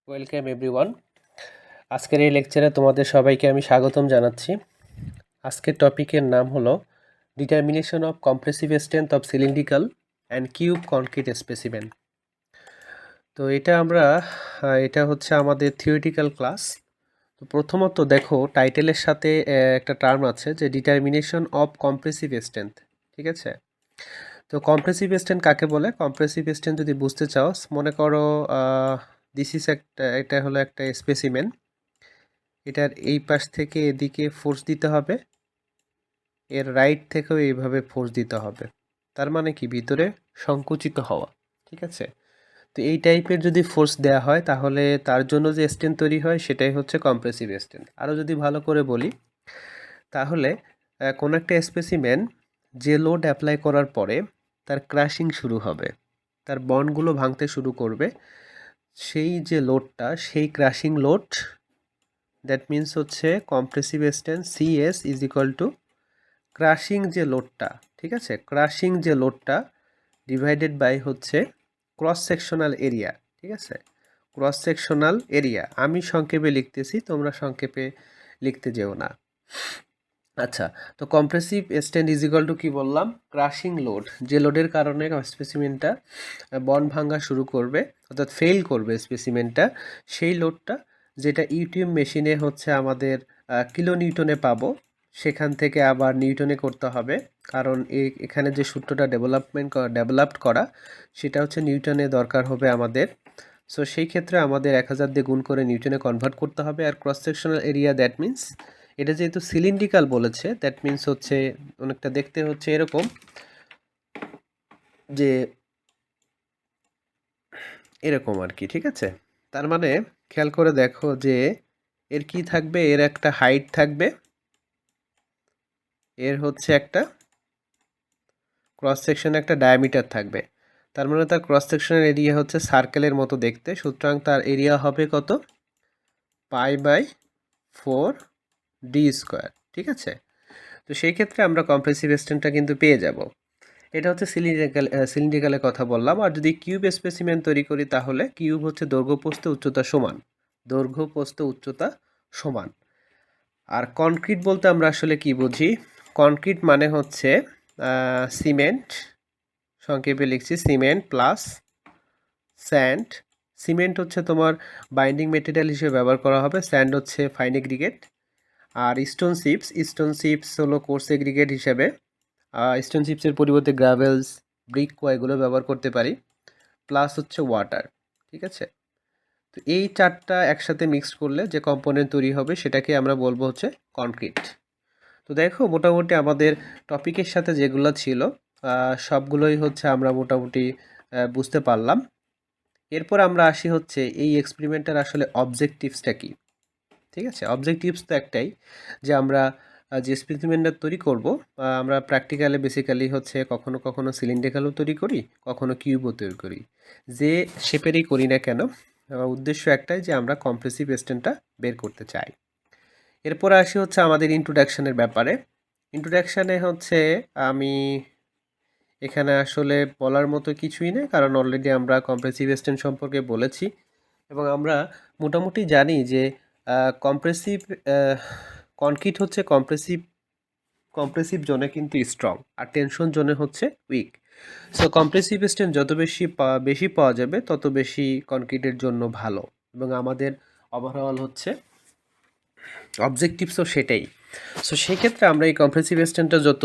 Welcome everyone. আজকের এই লেকচারে তোমাদের সবাইকে আমি স্বাগতম জানাচ্ছি। আজকের টপিকের নাম হলো determination of compressive strength of cylindrical and cube concrete specimen. তো এটা হচ্ছে আমাদের থিওরিটিক্যাল ক্লাস। তো প্রথমত দেখো টাইটেলের সাথে একটা টার্ম আছে যে ডিটারমিনেশন অফ কম্প্রেসিভ স্ট্রেংথ, ঠিক আছে? তো কম্প্রেসিভ স্ট্রেংথ কাকে বলে? কম্প্রেসিভ স্ট্রেংথ যদি বুঝতে চাও, মনে করো এটা হলো একটা স্পেসিমেন। এটার এই পাশ থেকে এদিকে ফোর্স দিতে হবে, এর রাইট থেকেও এইভাবে ফোর্স দিতে হবে। তার মানে কি? ভিতরে সংকুচিত হওয়া, ঠিক আছে? তো এই টাইপের যদি ফোর্স দেওয়া হয় তাহলে তার জন্য যে স্ট্রেন্থ তৈরি হয় সেটাই হচ্ছে কম্প্রেসিভ স্ট্রেন্থ। আরও যদি ভালো করে বলি তাহলে কোনো একটা স্পেসিমেন যে লোড অ্যাপ্লাই করার পরে তার ক্র্যাশিং শুরু হবে, তার বন্ডগুলো ভাঙতে শুরু করবে, সেই যে লোডটা, সেই ক্র্যাশিং লোড, দ্যাট মিন্স হচ্ছে compressive strength CS is equal to crushing যে লোডটা, ঠিক আছে? ক্রাশিং যে লোডটা ডিভাইডেড বাই হচ্ছে ক্রস সেকশনাল এরিয়া, ঠিক আছে? ক্রস সেকশনাল এরিয়া আমি সংক্ষেপে লিখতেছি, তোমরা সংক্ষেপে লিখতে যেও না। আচ্ছা, তো compressive strength is equal to কি বললাম? ক্রাশিং লোড, যে লোডের কারণে স্পেসিমেনটা বন্ড ভাঙা শুরু করবে, অর্থাৎ ফেল করবে স্পেসিমেনটা, সেই লোডটা যেটা ইউটিএম মেশিনে হচ্ছে আমাদের কিলো নিউটনে পাবো, সেখান থেকে আবার নিউটনে করতে হবে, কারণ এখানে যে সূত্রটা ডেভেলপড করা সেটা হচ্ছে নিউটনে দরকার হবে আমাদের। সো সেই ক্ষেত্রে আমাদের 1000 দিয়ে গুণ করে নিউটনে কনভার্ট করতে হবে। আর cross sectional area, that means এটা যেহেতু সিলিন্ড্রিক্যাল বলেছে, দ্যাট মিন্স হচ্ছে অনেকটা দেখতে হচ্ছে এরকম, যে এরকম আর কি, ঠিক আছে? তার মানে খেয়াল করে দেখো যে এর কি থাকবে, এর একটা হাইট থাকবে, এর হচ্ছে একটা ক্রস সেকশনে একটা ডায়ামিটার থাকবে। তার মানে তার ক্রস সেকশনের এরিয়া হচ্ছে সার্কেলের মতো দেখতে, সুতরাং তার এরিয়া হবে কত? π/4 ডি স্কোয়ার, ঠিক আছে? তো সেই ক্ষেত্রে আমরা কম্প্রেসিভ স্ট্রেন্থটা কিন্তু পেয়ে যাব। এটা হচ্ছে সিলিন্ড্রিক্যালের কথা বললাম। আর যদি কিউব স্পেসিমেন তৈরি করি তাহলে কিউব হচ্ছে দৈর্ঘ্য প্রস্থ উচ্চতা সমান, দৈর্ঘ্য প্রস্থ উচ্চতা সমান। আর কনক্রিট বলতে আমরা আসলে কি বুঝি? কনক্রিট মানে হচ্ছে সিমেন্ট, সংক্ষেপে লিখছি সিমেন্ট প্লাস স্যান্ড। সিমেন্ট হচ্ছে তোমার বাইন্ডিং মেটেরিয়াল হিসেবে ব্যবহার করা হবে, স্যান্ড হচ্ছে ফাইন এগ্রিগেট, আর স্টোন চিপস হলো কোর্স এগ্রিগেট হিসেবে। স্টোন চিপসের পরিবর্তে গ্রাভেলস, ব্রিক এগুলো ব্যবহার করতে পারি, প্লাস হচ্ছে ওয়াটার, ঠিক আছে? তো এই চারটা একসাথে মিক্সড করলে যে কম্পোনেন্ট তৈরি হবে সেটাকে আমরা বলবো হচ্ছে কনক্রিট। তো দেখো মোটামুটি আমাদের টপিকের সাথে যেগুলো ছিল সবগুলোই হচ্ছে আমরা মোটামুটি বুঝতে পারলাম। এরপর আমরা আসি হচ্ছে এই এক্সপেরিমেন্টের আসলে অবজেক্টিভসটা কি, ঠিক আছে? অবজেক্টিভস তো একটাই, যে আমরা যে স্পেসিমেনটা তৈরি করব, আমরা প্র্যাকটিক্যালে বেসিক্যালি হচ্ছে কখনো কখনো সিলিন্ড্রিক্যালও তৈরি করি, কখনো কিউবও তৈরি করি, যে শেপেরই করি না কেন, উদ্দেশ্য একটাই যে আমরা কম্প্রেসিভ স্ট্রেন্থটা বের করতে চাই। এরপর আসি হচ্ছে আমাদের ইন্ট্রোডাকশনের ব্যাপারে। ইন্ট্রোডাকশানে হচ্ছে আমি এখানে আসলে বলার মতো কিছুই নেই, কারণ অলরেডি আমরা কম্প্রেসিভ স্ট্রেন্থ সম্পর্কে বলেছি, এবং আমরা মোটামুটি জানি যে কম্প্রেসিভ কনক্রিট হচ্ছে কম্প্রেসিভ জোনে কিন্তু স্ট্রং, আর টেনশন জোনে হচ্ছে উইক। সো কম্প্রেসিভ স্ট্রেন্থ যত বেশি পাওয়া যাবে তত বেশি কনক্রিটের জন্য ভালো, এবং আমাদের ওভারঅল হচ্ছে অবজেক্টিভসও সেটাই। সো সেক্ষেত্রে আমরা এই কম্প্রেসিভ স্ট্রেন্থটা যত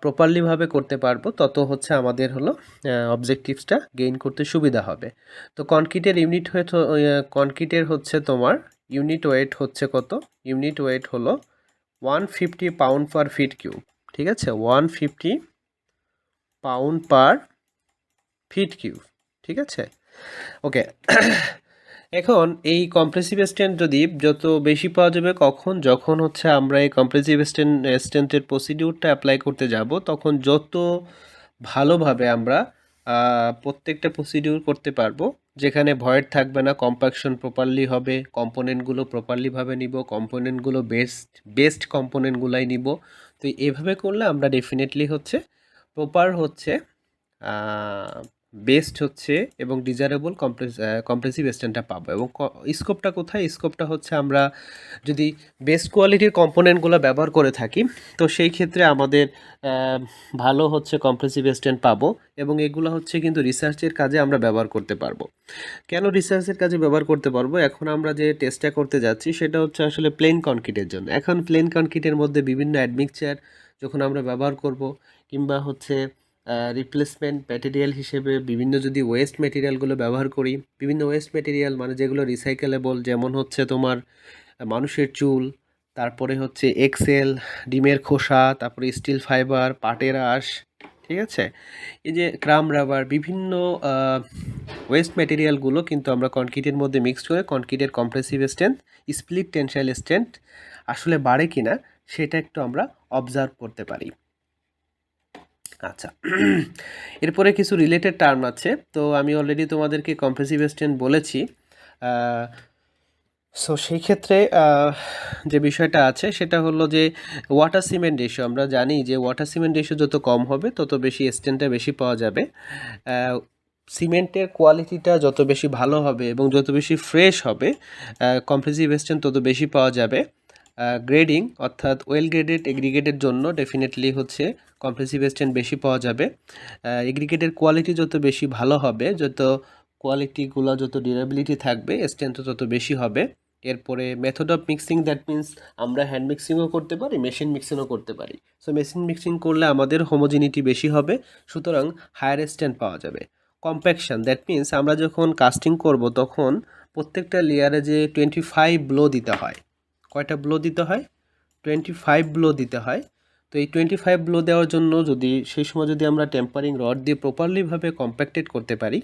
প্রপারলিভাবে করতে পারবো তত হচ্ছে আমাদের হলো অবজেক্টিভসটা গেইন করতে সুবিধা হবে। তো কনক্রিটের হচ্ছে তোমার ইউনিট ওয়েট হচ্ছে কত? ইউনিট ওয়েট হলো 150 পাউন্ড পার ফিট কিউব, ঠিক আছে? 150 পাউন্ড পার ফিট কিউব, ঠিক আছে? ওকে। এখন এই কম্প্রেসিভ স্ট্রেন্থ যদি যত বেশি পাওয়া যাবে, যখন হচ্ছে আমরা এই কম্প্রেসিভ স্ট্রেন্থের প্রসিডিউরটা অ্যাপ্লাই করতে যাব, তখন যত ভালোভাবে আমরা প্রত্যেকটা প্রসিডিউর করতে পারবো, যেখানে ভয়েড থাকবে না, কম্প্যাকশন প্রপারলি হবে, কম্পোনেন্টগুলো প্রপারলিভাবে নিব, কম্পোনেন্টগুলো বেস্ট কম্পোনেন্টগুলাই নিব। তো এভাবে করলে আমরা ডেফিনেটলি হচ্ছে প্রপার হচ্ছে বেস্ট হচ্ছে এবং ডিজায়ারেবল কম্প্রেসিভ স্ট্যান্ডটা পাবো। এবং স্কোপটা কোথায়? স্কোপটা হচ্ছে আমরা যদি বেস্ট কোয়ালিটির কম্পোনেন্টগুলো ব্যবহার করে থাকি তো সেই ক্ষেত্রে আমাদের ভালো হচ্ছে কম্প্রেসিভ স্ট্যান্ড পাবো এবং এগুলো হচ্ছে কিন্তু রিসার্চের কাজে আমরা ব্যবহার করতে পারবো। কেন রিসার্চের কাজে ব্যবহার করতে পারবো? এখন আমরা যে টেস্টটা করতে যাচ্ছি সেটা হচ্ছে আসলে প্লেন কনক্রিটের জন্য। এখন প্লেন কনক্রিটের মধ্যে বিভিন্ন অ্যাডমিক্সচার যখন আমরা ব্যবহার করব কিংবা হচ্ছে রিপ্লেসমেন্ট ম্যাটেরিয়াল হিসেবে বিভিন্ন যদি ওয়েস্ট ম্যাটেরিয়ালগুলো ব্যবহার করি, বিভিন্ন ওয়েস্ট ম্যাটেরিয়াল মানে যেগুলো রিসাইকেলেবল, যেমন হচ্ছে তোমার মানুষের চুল, তারপরে হচ্ছে এক্সেল, ডিমের খোসা, তারপরে স্টিল ফাইবার, পাটের আঁশ, ঠিক আছে, এই যে ক্রাম রাবার, বিভিন্ন ওয়েস্ট ম্যাটেরিয়ালগুলো কিন্তু আমরা কনক্রিটের মধ্যে মিক্স করে কনক্রিটের compressive strength, split tensile strength আসলে বাড়ে কিনা সেটা একটু আমরা অবজার্ভ করতে পারি। আচ্ছা, এরপরে কিছু রিলেটেড টার্ম আছে। তো আমি অলরেডি তোমাদেরকে কম্প্রেসিভ স্ট্রেংথ বলেছি। সো সেই ক্ষেত্রে যে বিষয়টা আছে সেটা হলো যে ওয়াটার সিমেন্ট রেশিও। আমরা জানি যে ওয়াটার সিমেন্ট রেশিও যত কম হবে তত বেশি স্ট্রেংথটা বেশি পাওয়া যাবে। সিমেন্টের কোয়ালিটিটা যত বেশি ভালো হবে এবং যত বেশি ফ্রেশ হবে কম্প্রেসিভ স্ট্রেংথ তত বেশি পাওয়া যাবে। গ্রেডিং অর্থাৎ ওয়েল গ্রেডেড এগ্রিগেটের জন্য ডেফিনেটলি হচ্ছে কম্প্রেসিভ স্ট্রেংথ বেশি পাওয়া যাবে। এগ্রিগেটের কোয়ালিটি যত বেশি ভালো হবে, যত কোয়ালিটিগুলো যত ডিউরেবিলিটি থাকবে, স্ট্রেংথ তত বেশি হবে। এরপরে method of mixing, that means আমরা হ্যান্ড মিক্সিংও করতে পারি, মেশিন মিক্সিংও করতে পারি। সো মেশিন মিক্সিং করলে আমাদের হোমোজিনিটি বেশি হবে, সুতরাং হায়ার স্ট্রেংথ পাওয়া যাবে। কম্প্যাকশন, দ্যাট মিন্স আমরা যখন কাস্টিং করব তখন প্রত্যেকটা লেয়ারে যে 25 ব্লো দিতে হয়। কয়টা ব্লো দিতে হয়? 25 ব্লো দিতে হয়। তো এই 25 ব্লো দেওয়ার জন্য যদি সেই সময় যদি আমরা টেম্পারিং রড দিয়ে প্রপারলিভাবে কম্প্যাক্টেড করতে পারি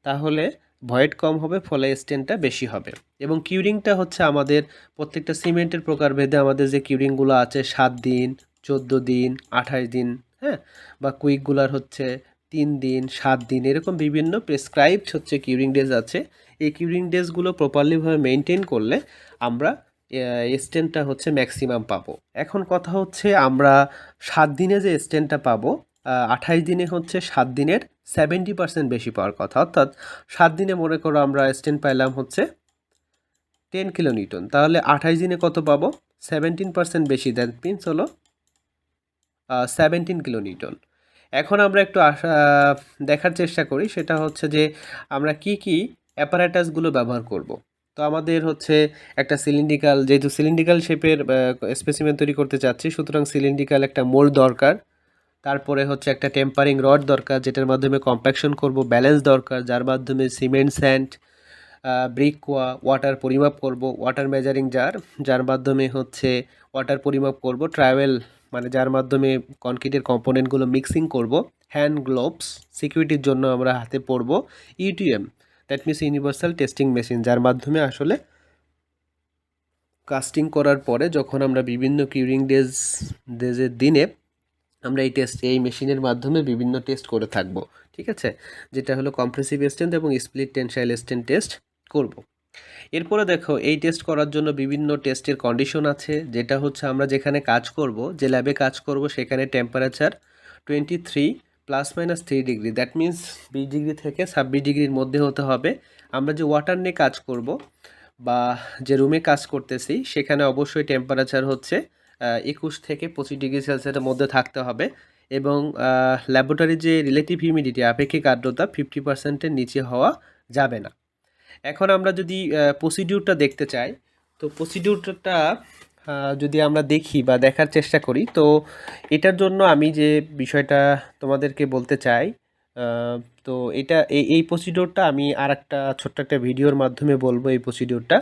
তাহলে ভয়েড কম হবে, ফলে স্ট্রেনটা বেশি হবে। এবং কিউরিংটা হচ্ছে আমাদের প্রত্যেকটা সিমেন্টের প্রকারভেদে আমাদের যে কিউরিংগুলো আছে 7 দিন, 14 দিন, 28 দিন, হ্যাঁ, বা কুইকগুলার হচ্ছে 3 দিন, 7 দিন, এরকম বিভিন্ন প্রেসক্রাইবড হচ্ছে কিউরিং ডেজ আছে। এই কিউরিং ডেজগুলো প্রপারলিভাবে মেনটেন করলে আমরা স্ট্রেনটা হচ্ছে ম্যাক্সিমাম পাবো। এখন কথা হচ্ছে আমরা 7 দিনে যে স্ট্রেনটা পাবো 28 দিনে হচ্ছে 7 দিনের 70% বেশি পাওয়ার কথা। অর্থাৎ 7 দিনে মনে করো আমরা স্ট্রেন পাইলাম হচ্ছে 10 কিলো নিউটন, তাহলে 28 দিনে কত পাবো? 17% বেশি, দ্যাট মিনস হলো 17 কিলো নিউটন। এখন আমরা একটু দেখার চেষ্টা করি, সেটা হচ্ছে যে আমরা কি কি অ্যাপারেটাসগুলো ব্যবহার করব। তো আমাদের হচ্ছে একটা সিলিন্ড্রিক্যাল, যেহেতু সিলিন্ড্রিক্যাল শেপের স্পেসিমেন তৈরি করতে চাচ্ছি, সুতরাং সিলিন্ড্রিক্যাল একটা মোল্ড দরকার। তারপরে হচ্ছে একটা টেম্পারিং রড দরকার যেটার মাধ্যমে কম্প্যাকশন করব, ব্যালেন্স দরকার যার মাধ্যমে সিমেন্ট, স্যান্ড, ব্রিক ওয়াটার পরিমাপ করব, ওয়াটার মেজারিং যার মাধ্যমে হচ্ছে ওয়াটার পরিমাপ করব, ট্রাভেল মানে যার মাধ্যমে কনক্রিটের কম্পোনেন্টগুলো মিক্সিং করব, হ্যান্ড গ্লোভস সিকিউরিটির জন্য আমরা হাতে পরব, UTM that means universal testing machine যার মাধ্যমে আসলে কাস্টিং করার পরে যখন আমরা বিভিন্ন কিউরিং ডেজের দিনে আমরা এই মেশিনের মাধ্যমে বিভিন্ন টেস্ট করে থাকব, ঠিক আছে, যেটা হলো কম্প্রেসিভ স্ট্রেন্থ এবং স্প্লিট টেনসাইল স্ট্রেন্থ টেস্ট করব। এরপরে দেখো এই টেস্ট করার জন্য বিভিন্ন টেস্টের কন্ডিশন আছে, যেটা হচ্ছে আমরা যেখানে কাজ করব, যে ল্যাবে কাজ করব, সেখানে temperature 23 ± 3 degree, that means 20 degree থেকে 26 ডিগ্রির মধ্যে হতে হবে। আমরা যে ওয়াটার নিয়ে কাজ করব বা যে রুমে কাজ করতেছি সেখানে অবশ্যই টেম্পারেচার হচ্ছে 21 থেকে 25 ডিগ্রি সেলসিয়াসের মধ্যে থাকতে হবে এবং ল্যাবরেটরির যে রিলেটিভ হিউমিডিটি আপেক্ষিক আর্দ্রতা 50%-এর নিচে হওয়া যাবে না। এখন আমরা যদি প্রসিডিউরটা দেখতে চাই, তো প্রসিডিউরটা যদি আমরা দেখি বা দেখার চেষ্টা করি, তো এটার জন্য আমি যে বিষয়টা তোমাদেরকে বলতে চাই, তো এটা এই প্রসিডিউরটা আমি আর একটা ছোট্ট একটা ভিডিওর মাধ্যমে বলবো এই প্রসিডিউরটা।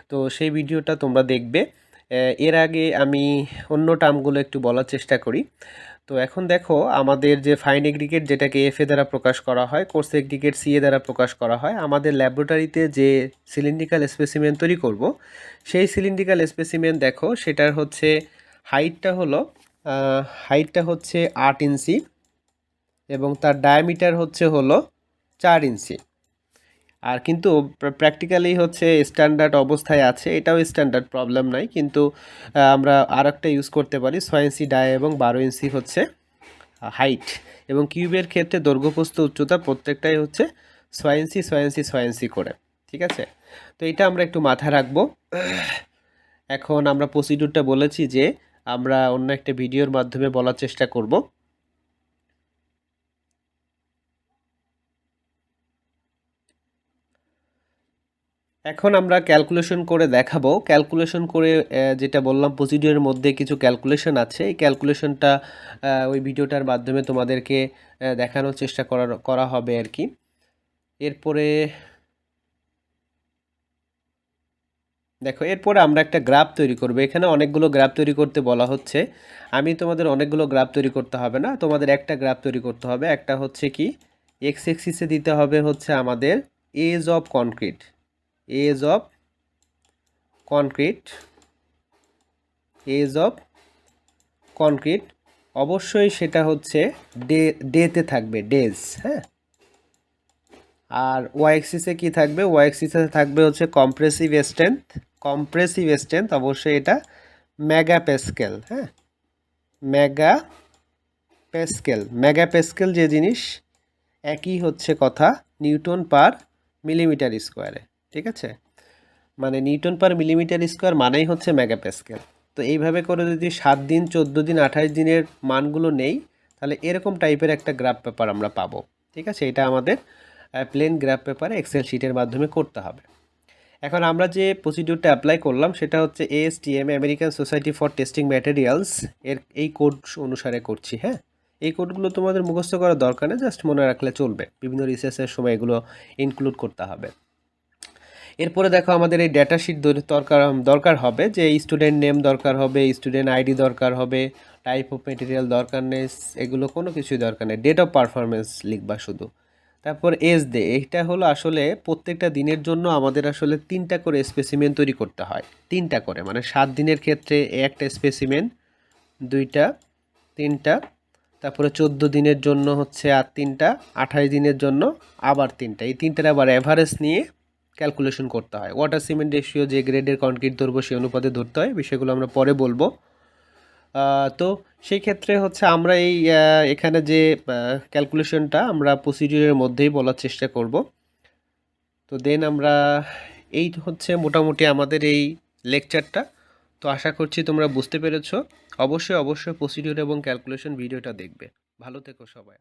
তো সেই ভিডিওটা তোমরা দেখবে। এর আগে আমি অন্য টার্মগুলো একটু বলার চেষ্টা করি। তো এখন দেখো আমাদের যে ফাইন এগ্রিগেট যেটাকে এফ এ দ্বারা প্রকাশ করা হয়, কোর্স এগ্রিগেট সি এ দ্বারা প্রকাশ করা হয়, আমাদের ল্যাবরেটরিতে যে সিলিন্ড্রিক্যাল স্পেসিমেন তৈরি করব সেই সিলিন্ড্রিক্যাল স্পেসিমেন দেখো সেটার হচ্ছে হাইটটা হচ্ছে 8 ইঞ্চি এবং তার ডায়ামিটার হলো 4 ইঞ্চি। আর কিন্তু প্র্যাকটিক্যালি হচ্ছে স্ট্যান্ডার্ড অবস্থায় আছে, এটাও স্ট্যান্ডার্ড, প্রবলেম নাই, কিন্তু আমরা আর একটা ইউজ করতে পারি 6 ইঞ্চি ডায়া এবং 12 ইঞ্চি হচ্ছে হাইট। এবং কিউবের ক্ষেত্রে দৈর্ঘ্য প্রস্থ উচ্চতা প্রত্যেকটাই হচ্ছে 6 ইঞ্চি 6 ইঞ্চি 6 ইঞ্চি করে, ঠিক আছে। তো এটা আমরা একটু মাথায় রাখবো। এখন আমরা প্রসিডিউরটা বলেছি যে আমরা অন্য একটা ভিডিওর মাধ্যমে বলার চেষ্টা করব। এখন আমরা ক্যালকুলেশন করে দেখাবো। ক্যালকুলেশন করে যেটা বললাম প্রসিডিউরের মধ্যে কিছু ক্যালকুলেশন আছে, এই ক্যালকুলেশনটা ওই ভিডিওটার মাধ্যমে তোমাদেরকে দেখানোর চেষ্টা করা হবে আর কি। এরপরে দেখো, এরপরে আমরা একটা গ্রাফ তৈরি করব। এখানে অনেকগুলো গ্রাফ তৈরি করতে বলা হচ্ছে। আমি তোমাদের অনেকগুলো গ্রাফ তৈরি করতে হবে না, তোমাদের একটা গ্রাফ তৈরি করতে হবে। একটা হচ্ছে কি, এক্স এক্সিসে দিতে হবে হচ্ছে আমাদের age of concrete, age of concrete, age of concrete. অবশ্যই সেটা হচ্ছে ডেতে থাকবে, ডেজ, হ্যাঁ। আর ওয়াই এক্সিসে কি থাকবে, ওয়াই এক্সিসে থাকবে হচ্ছে কম্প্রেসিভ স্ট্রেংথ, কম্প্রেসিভ স্ট্রেংথ অবশ্যই এটা মেগা প্যাসকেল, হ্যাঁ, মেগা প্যাসকেল। মেগা প্যাসকেল যে জিনিস একই হচ্ছে কথা নিউটন পার মিলিমিটার স্কোয়ারে, ঠিক আছে। মানে নিউটন পার মিলিমিটার স্কোয়ার মানেই হচ্ছে মেগা প্যাসকেল। তো এইভাবে করে যদি 7 দিন 14 দিন 28 দিনের মানগুলো নেই, তাহলে এরকম টাইপের একটা গ্রাফ পেপার আমরা পাবো, ঠিক আছে। এটা আমাদের প্লেন গ্রাফ পেপারে এক্সেল শিটের মাধ্যমে করতে হবে। এখন আমরা যে প্রসিডিউরটা অ্যাপ্লাই করলাম সেটা হচ্ছে ASTM, American society for testing materials এর এই কোড অনুসারে করছি, হ্যাঁ। এই কোডগুলো তোমাদের মুখস্থ করার দরকার নেই, জাস্ট মনে রাখলে চলবে, বিভিন্ন রিসার্চের সময় এগুলো ইনক্লুড করতে হবে। এরপরে দেখো, আমাদের এই ডেটা শিট দরকার হবে, যে স্টুডেন্ট নেম দরকার হবে, স্টুডেন্ট আইডি দরকার হবে, টাইপ অফ মেটেরিয়াল দরকার নেই, এগুলো কোনো কিছুই দরকার নেই, ডেট অফ পারফরমেন্স লিখবা শুধু। তারপর এজ ডে, এইটা হলো আসলে প্রত্যেকটা দিনের জন্য আমাদের আসলে 3টা করে স্পেসিমেন তৈরি করতে হয়, 3টা করে, মানে 7 দিনের ক্ষেত্রে একটা স্পেসিমেন, 2টা, 3টা, তারপরে 14 দিনের জন্য হচ্ছে আর 3টা, 28 দিনের জন্য আবার 3টা। এই 3টার আবার অ্যাভারেজ নিয়ে ক্যালকুলেশন করতে হয়। ওয়াটার সিমেন্ট রেশিও যে গ্রেডের কনক্রিট ধরবো সেই অনুপাতে ধরতে হয়, বিষয়গুলো আমরা পরে বলবো। তো সেই ক্ষেত্রে হচ্ছে আমরা এই এখানে যে ক্যালকুলেশনটা আমরা প্রসিডিউরের মধ্যেই বলার চেষ্টা করব। তো দেন আমরা এই হচ্ছে মোটামুটি আমাদের এই লেকচারটা। তো আশা করছি তোমরা বুঝতে পেরেছো। অবশ্যই অবশ্যই প্রসিডিউর এবং ক্যালকুলেশন ভিডিওটা দেখবে। ভালো থেকো সবাই।